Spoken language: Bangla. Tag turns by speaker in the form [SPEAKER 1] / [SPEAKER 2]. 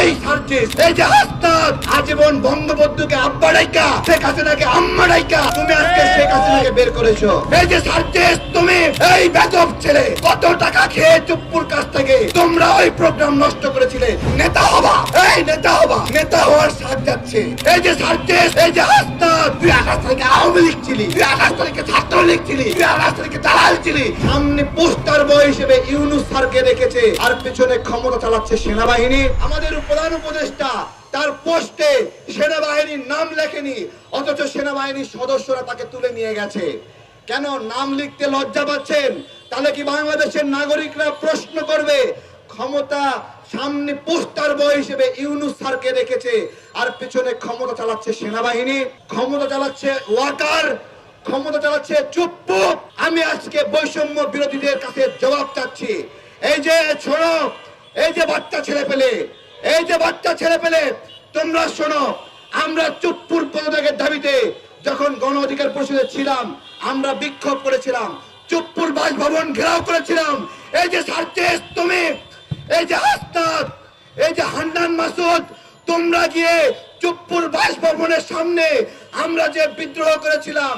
[SPEAKER 1] এই সার্জিস, এই যে হাসনাত আজীবন বঙ্গবন্ধুকে আব্বা ডাইকা, শেখ হাসিনাকে আম্মা ডাইকা তুমি আজকে শেখ হাসিনাকে বের করেছো। এই যে সার্জিস, তুমি এই বেদব ছেলে কত টাকা খেয়ে চুপ্পুর কাছ থেকে তোমরা ওই প্রোগ্রাম নষ্ট করেছিলে। নেতা হবা, এই নেতা হবা, নেতা হওয়ার সাথ যাচ্ছে। এই যে সার্জিস, এই যে হাসনাত, তুই 28 তারিখে আওয়ামী লীগ ছিলি, তুই 28 তারিখে ছাত্রলীগ ছিলি, তুই 28 তারিখে দালাল ছিলি। সামনে পোস্টার বয় হিসেবে ইউনূস স্যারকে রেখেছে আর পিছনে ক্ষমতা চালাচ্ছে সেনাবাহিনী। আমাদের প্রধান উপদেষ্টা তার পোস্টে সেনাবাহিনীর নাম লেখেনি, অথচ সেনাবাহিনীর সদস্যরা তাকে তুলে নিয়ে গেছে। কেন নাম লিখতে লজ্জা পাচ্ছেন? তাহলে কি বাংলাদেশের নাগরিকরা প্রশ্ন করবে? ক্ষমতা সামনে পোস্টার বয় হিসেবে ইউনূস স্যারকে রেখেছে আর পিছনে ক্ষমতা চালাচ্ছে সেনাবাহিনী, ক্ষমতা চালাচ্ছে ওয়াকার, ক্ষমতা চালাচ্ছে চুপ্পু। আমি আজকে বৈষম্য বিরোধীদের কাছে জবাব চাচ্ছি। এই যে শোনো, এই যে বাচ্চা ছেলে পেলে, এই যে বাচ্চা ছেলে পেলে, তোমরা শোনো, আমরা চুপ্পুর পদত্যাগের দাবিতে যখন গণ অধিকার পরিষদে ছিলাম আমরা বিক্ষোভ করেছিলাম, চুপ্পুর বাসভবন ঘেরাও করেছিলাম। এই যে সার্জিস, তুমি, এই যে হাসনাত, এই যে হান্নান মাসুদ, তোমরা গিয়ে চুপ্পুর বাসভবনের সামনে আমরা যে বিদ্রোহ করেছিলাম